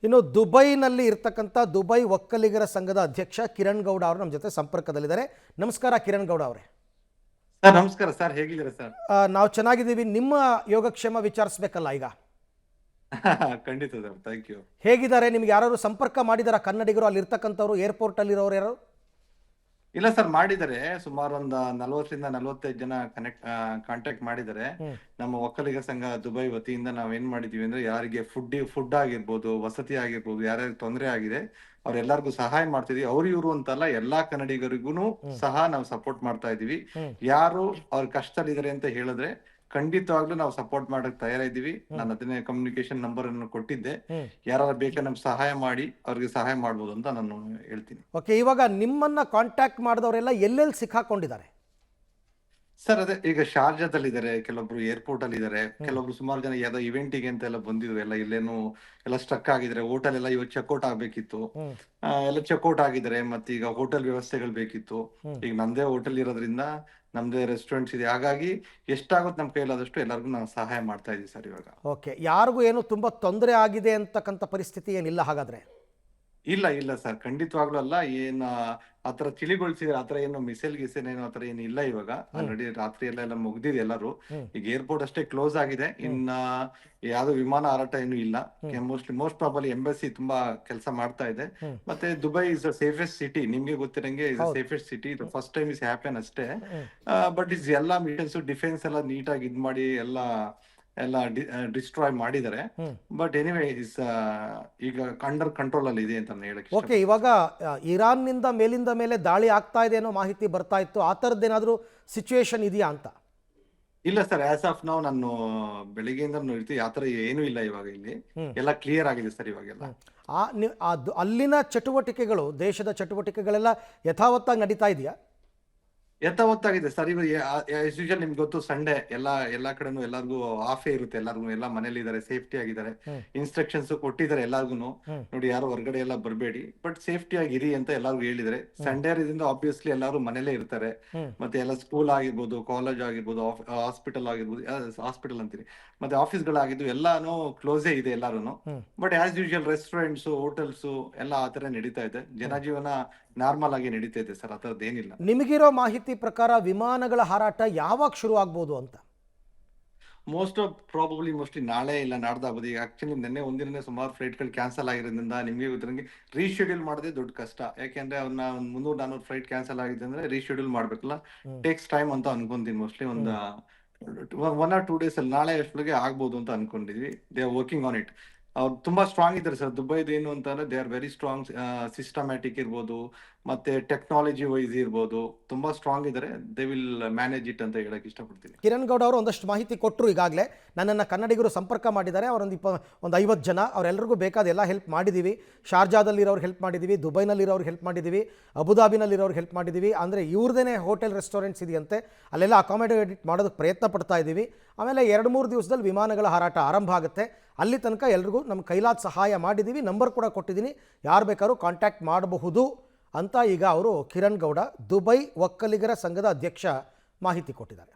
ಇನ್ನು ದುಬೈನಲ್ಲಿ ಇರ್ತಕ್ಕಂಥ ದುಬೈ ಒಕ್ಕಲಿಗರ ಸಂಘದ ಅಧ್ಯಕ್ಷ ಕಿರಣ್ ಗೌಡ ಅವರು ನಮ್ಮ ಜೊತೆ ಸಂಪರ್ಕದಲ್ಲಿದ್ದಾರೆ. ನಮಸ್ಕಾರ ಕಿರಣ್ ಗೌಡ ಅವರೇ. ಸರ್ ನಮಸ್ಕಾರ ಸರ್, ಹೇಗಿದ್ದೀರಾ ಸರ್? ನಾವು ಚೆನ್ನಾಗಿದ್ದೀವಿ. ನಿಮ್ಮ ಯೋಗಕ್ಷೇಮ ವಿಚಾರಿಸಬೇಕಲ್ಲ ಈಗ. ಖಂಡಿತ ಸರ್, ಥ್ಯಾಂಕ್ ಯು. ಹೇಗಿದ್ದಾರೆ? ನಿಮ್ಗೆ ಯಾರು ಸಂಪರ್ಕ ಮಾಡಿದಾರ ಕನ್ನಡಿಗರು ಅಲ್ಲಿ ಇರ್ತಕ್ಕಂಥವ್ರು, ಏರ್ಪೋರ್ಟ್ ಅಲ್ಲಿರೋರು ಯಾರು? ಇಲ್ಲ ಸರ್, ಮಾಡಿದ್ದಾರೆ. ಸುಮಾರು ಒಂದು 40ರಿಂದ 45 ಜನ ಕಾಂಟ್ಯಾಕ್ಟ್ ಮಾಡಿದ್ದಾರೆ. ನಮ್ಮ ಒಕ್ಕಲಿಗ ಸಂಘ ದುಬೈ ವತಿಯಿಂದ ನಾವೇನ್ ಮಾಡಿದೀವಿ ಅಂದ್ರೆ, ಯಾರಿಗೆ ಫುಡ್ ಆಗಿರ್ಬೋದು, ವಸತಿ ಆಗಿರ್ಬೋದು, ಯಾರ್ಯಾರಿಗೆ ತೊಂದರೆ ಆಗಿದೆ ಅವ್ರೆಲ್ಲರಿಗೂ ಸಹಾಯ ಮಾಡ್ತಿದೀವಿ. ಅವ್ರು ಇವ್ರು ಅಂತಲ್ಲ, ಎಲ್ಲಾ ಕನ್ನಡಿಗರಿಗೂ ಸಹ ನಾವು ಸಪೋರ್ಟ್ ಮಾಡ್ತಾ ಇದೀವಿ. ಯಾರು ಅವ್ರ ಕಷ್ಟದಲ್ಲಿದ್ದಾರೆ ಅಂತ ಹೇಳಿದ್ರೆ ಖಂಡಿತವಾಗ್ಲೂ ನಾವು ಸಪೋರ್ಟ್ ಮಾಡಕ್ ತಯಾರಿದ್ದೀವಿ. ನಾನು ಅದನ್ನೇ ಕಮ್ಯುನಿಕೇಶನ್ ನಂಬರ್ ಅನ್ನು ಕೊಟ್ಟಿದ್ದೆ. ಯಾರು ಬೇಕಾದ್ರೆ ನಮ್ಗೆ ಸಹಾಯ ಮಾಡಿ ಅವ್ರಿಗೆ ಸಹಾಯ ಮಾಡ್ಬೋದು ಅಂತ ನಾನು ಹೇಳ್ತೀನಿ. ಓಕೆ, ಇವಾಗ ನಿಮ್ಮನ್ನ ಕಾಂಟ್ಯಾಕ್ಟ್ ಮಾಡಿದವರೆಲ್ಲ ಎಲ್ಲೆಲ್ಲಿ ಸಿಕ್ಕಾಕೊಂಡಿದ್ದಾರೆ ಸರ್? ಅದೇ ಈಗ ಶಾರ್ಜಾದಲ್ಲಿದ್ದಾರೆ, ಕೆಲವೊಬ್ರು ಏರ್ಪೋರ್ಟ್ ಅಲ್ಲಿ ಇದಾರೆ, ಕೆಲವೊಬ್ರು ಸುಮಾರು ಜನ ಯಾವ್ದೋ ಇವೆಂಟಿಗೆ ಅಂತ ಎಲ್ಲ ಬಂದಿದ್ರು. ಇಲ್ಲೇನು ಎಲ್ಲ ಸ್ಟ್ರಕ್ ಆಗಿದ್ರೆ, ಹೋಟೆಲ್ ಎಲ್ಲ ಇವತ್ತು ಚೆಕ್ಔಟ್ ಆಗ್ಬೇಕಿತ್ತು, ಎಲ್ಲ ಚೆಕ್ಔಟ್ ಆಗಿದ್ದಾರೆ. ಮತ್ತೆ ಈಗ ಹೋಟೆಲ್ ವ್ಯವಸ್ಥೆಗಳು ಬೇಕಿತ್ತು. ಈಗ ನಮ್ದೇ ಹೋಟೆಲ್ ಇರೋದ್ರಿಂದ ನಮ್ದೇ ರೆಸ್ಟೋರೆಂಟ್ಸ್ ಇದೆ. ಹಾಗಾಗಿ ಎಷ್ಟಾಗುತ್ತೆ ನಮ್ಮ ಕೈಲಾದಷ್ಟು ಎಲ್ಲರಿಗೂ ನಾವು ಸಹಾಯ ಮಾಡ್ತಾ ಇದೀವಿ ಸರ್ ಇವಾಗ. ಓಕೆ, ಯಾರಿಗೂ ಏನು ತುಂಬಾ ತೊಂದರೆ ಆಗಿದೆ ಅಂತಕ್ಕಂಥ ಪರಿಸ್ಥಿತಿ ಏನಿಲ್ಲ ಹಾಗಾದ್ರೆ? ಇಲ್ಲ ಸರ್, ಖಂಡಿತವಾಗ್ಲೂ ಅಲ್ಲ. ಏನ್ ಆತರ ತಿಳಿಗೊಳಿಸಿದ್ರೆ, ಆತರ ಏನು ಮಿಸೈಲ್ ಗಿಸೈಲ್ ಏನು ಆತರ ಏನು ಇಲ್ಲ. ಇವಾಗ ಆಲ್ರೆಡಿ ರಾತ್ರಿ ಎಲ್ಲ ಮುಗ್ದಿದೆ ಎಲ್ಲರೂ. ಈಗ ಏರ್ಪೋರ್ಟ್ ಅಷ್ಟೇ ಕ್ಲೋಸ್ ಆಗಿದೆ, ಇನ್ನ ಯಾವ್ದು ವಿಮಾನ ಹಾರಾಟ ಏನು ಇಲ್ಲ. ಮೋಸ್ಟ್ ಪ್ರಾಬಲಿ ಎಂಬಸಿ ತುಂಬಾ ಕೆಲಸ ಮಾಡ್ತಾ ಇದೆ. ಮತ್ತೆ Dubai is a safest city, ನಿಮ್ಗೆ ಗೊತ್ತಿರಂಗೆ is a safest city. First time is happen ಅಷ್ಟೇ. ಬಟ್ ಇಸ್ ಎಲ್ಲಾ ಮಿಷನ್ಸ್ ಡಿಫೆನ್ಸ್ ಎಲ್ಲ ನೀಟಾಗಿ ಇದ್ ಮಾಡಿ ಎಲ್ಲ ಡಿಸ್ಟ್ರಾಯ್ ಮಾಡಿದ್ದಾರೆ. ಬಟ್ ಎನಿವೇ ಇಸ್ ಈಗ ಅಂಡರ್ ಕಂಟ್ರೋಲ್ ಅಲ್ಲಿ ಇದೆ ಅಂತ ಹೇಳಕ್ಕೆ. ಓಕೆ, ಇವಾಗ ಇರಾನ್ ನಿಂದ ಮೇಲಿಂದ ಮೇಲೆ ದಾಳಿ ಆಗ್ತಾ ಇದೆ ಅನ್ನೋ ಮಾಹಿತಿ ಬರ್ತಾ ಇತ್ತು. ಆ ತರದ್ದೇನಾದ್ರೂ ಸಿಚುವೇಶನ್ ಇದೆಯಾ ಅಂತ? ಇಲ್ಲ ಸರ್, ಆಸ್ ಆಫ್ ನಾವು ನಾನು ಬೆಳಿಗ್ಗೆಯಿಂದ ನೋಡ್ತೀವಿ, ಆತರ ಏನು ಇಲ್ಲ. ಇವಾಗ ಇಲ್ಲಿ ಎಲ್ಲ ಕ್ಲಿಯರ್ ಆಗಿದೆ ಸರ್ ಇವಾಗೆಲ್ಲ. ಅಲ್ಲಿನ ಚಟುವಟಿಕೆಗಳು, ದೇಶದ ಚಟುವಟಿಕೆಗಳೆಲ್ಲ ಯಥಾವತ್ತಾಗಿ ನಡೀತಾ ಇದೆಯಾ? ಯಥಾವತ್ತಾಗಿದೆ ಸರ್. ಇವಾಗ ಯೂಶುವಲ್ ನಿಮ್ಗೆ ಗೊತ್ತು, ಸಂಡೇ ಎಲ್ಲಾ ಕಡೆನೂ ಎಲ್ಲಾರ್ಗು ಆಫೇ ಇರುತ್ತೆ. ಎಲ್ಲಾರ್ಗು ಎಲ್ಲ ಮನೇಲಿ ಇದಾರೆ, ಸೇಫ್ಟಿ ಆಗಿದ್ದಾರೆ. ಇನ್ಸ್ಟ್ರಕ್ಷನ್ಸ್ ಕೊಟ್ಟಿದ್ದಾರೆ ಎಲ್ಲಾರ್ಗು. ನೋಡಿ, ಯಾರು ಹೊರಗಡೆ ಎಲ್ಲ ಬರಬೇಡಿ, ಬಟ್ ಸೇಫ್ಟಿ ಆಗಿರಿ ಅಂತ ಎಲ್ಲಾರ್ಗು ಹೇಳಿದ್ರೆ. ಸಂಡೇ ಇದರಿಂದ ಆಬ್ವಿಯಸ್ಲಿ ಎಲ್ಲಾರು ಮನೇಲೇ ಇರ್ತಾರೆ. ಮತ್ತೆ ಎಲ್ಲ ಸ್ಕೂಲ್ ಆಗಿರ್ಬೋದು, ಕಾಲೇಜ್ ಆಗಿರ್ಬೋದು, ಹಾಸ್ಪಿಟಲ್ ಆಗಿರ್ಬೋದು, ಹಾಸ್ಪಿಟಲ್ ಅಂತೀನಿ, ಮತ್ತೆ ಆಫೀಸ್ಗಳಾಗಿದ್ದು ಎಲ್ಲಾನು ಕ್ಲೋಸೇ ಇದೆ ಎಲ್ಲಾರು. But as usual restaurants, hotels ಎಲ್ಲ ಆತರ ನಡೀತಾ ಇದೆ. ಜನಜೀವನ ನಾರ್ಮಲ್ ಆಗಿ ನಡೀತಾ ಇದೆ ಸರ್, ಆ ತರದ್ದು ಏನಿಲ್ಲ. ನಿಮಗಿರೋ ಮಾಹಿತಿ ಪ್ರಕಾರ ವಿಮಾನಗಳ ಹಾರಾಟ ಯಾವಾಗ ಶುರು ಆಗ್ಬೋದು ಅಂತ? ಮೋಸ್ಟ್ಲಿ ನಾಳೆ ಇಲ್ಲ ನಾಡ್ದಾಗ್ಬೋದು. ಈಗ ಆಕ್ಚುಲಿ ನಿನ್ನೆ ಒಂದಿನ ಸುಮಾರು ಫ್ಲೈಟ್ಗಳು ಕ್ಯಾನ್ಸಲ್ ಆಗಿರೋದ್ರಿಂದ ನಿಮ್ಗೆ ಗೊತ್ತಿರಂಗೆ ರೀಶೆಡ್ಯೂಲ್ ಮಾಡೋದೇ ದೊಡ್ಡ ಕಷ್ಟ. ಯಾಕೆಂದ್ರೆ ಅವ್ನ 300-400 ಫ್ಲೈಟ್ ಕ್ಯಾನ್ಸಲ್ ಆಗಿದೆ ಅಂದ್ರೆ ರೀಶೆಡ್ಯೂಲ್ ಮಾಡ್ಬೇಕಲ್ಲ, ಟೇಕ್ಸ್ ಟೈಮ್ ಅಂತ ಅನ್ಕೊಂತೀನಿ. ಮೋಸ್ಟ್ಲಿ ಒಂದು 1 or 2 days ಅಲ್ಲಿ, ನಾಳೆ ಅಷ್ಟೊಳಗೆ ಆಗ್ಬೋದು ಅಂತ ಅನ್ಕೊಂಡಿದ್ವಿ. They are working on it. ಅವ್ರು ತುಂಬಾ ಸ್ಟ್ರಾಂಗ್ ಇದ್ದಾರೆ ಸರ್. ದುಬೈದು ಏನು ಅಂತಂದ್ರೆ they are very strong. Systematic ಇರ್ಬೋದು, ಮತ್ತೆ ಟೆಕ್ನಾಲಜಿ ವೈಸ್ ಇರ್ಬೋದು, ತುಂಬಾ ಸ್ಟ್ರಾಂಗ್ ಇದ್ದಾರೆ. ದೇ ವಿಲ್ ಮ್ಯಾನೇಜ್ ಇಟ್ ಅಂತ ಹೇಳಕ್ ಇಷ್ಟಪಡ್ತೀನಿ. ಕಿರಣ್ ಗೌಡ ಅವರು ಒಂದಷ್ಟು ಮಾಹಿತಿ ಕೊಟ್ಟರು. ಈಗಾಗಲೇ ನನ್ನನ್ನು ಕನ್ನಡಿಗರು ಸಂಪರ್ಕ ಮಾಡಿದ್ದಾರೆ. ಅವರೊಂದು 50 ಜನ, ಅವರೆಲ್ಲರಿಗೂ ಬೇಕಾದ ಎಲ್ಲ ಹೆಲ್ಪ್ ಮಾಡಿದ್ದೀವಿ. ಶಾರ್ಜಾದಲ್ಲಿರೋರು ಹೆಲ್ಪ್ ಮಾಡಿದ್ದೀವಿ, ದುಬೈನಲ್ಲಿರೋರು ಹೆಲ್ಪ್ ಮಾಡಿದ್ದೀವಿ, ಅಬುದಾಬಿನಲ್ಲಿರೋರು ಹೆಲ್ಪ್ ಮಾಡಿದ್ದೀವಿ. ಅಂದರೆ ಇವ್ರದೇ ಹೋಟೆಲ್ ರೆಸ್ಟೋರೆಂಟ್ಸ್ ಇದೆಯಂತೆ, ಅಲ್ಲೆಲ್ಲ ಅಕಾಮಿಡೇಟ್ ಮಾಡೋದಕ್ಕೆ ಪ್ರಯತ್ನ ಪಡ್ತಾ ಇದ್ದೀವಿ. ಆಮೇಲೆ 2-3 ದಿವಸದಲ್ಲಿ ವಿಮಾನಗಳ ಹಾರಾಟ ಆರಂಭ ಆಗುತ್ತೆ. ಅಲ್ಲಿ ತನಕ ಎಲ್ರಿಗೂ ನಮ್ಮ ಕೈಲಾದ ಸಹಾಯ ಮಾಡಿದ್ದೀವಿ. ನಂಬರ್ ಕೂಡ ಕೊಟ್ಟಿದ್ದೀನಿ, ಯಾರು ಬೇಕಾದ್ರೂ ಕಾಂಟ್ಯಾಕ್ಟ್ ಮಾಡಬಹುದು ಅಂತ ಈಗ ಅವರು ಕಿರಣ್ ಗೌಡ, ದುಬೈ ಒಕ್ಕಲಿಗರ ಸಂಘದ ಅಧ್ಯಕ್ಷ, ಮಾಹಿತಿ ಕೊಟ್ಟಿದ್ದಾರೆ.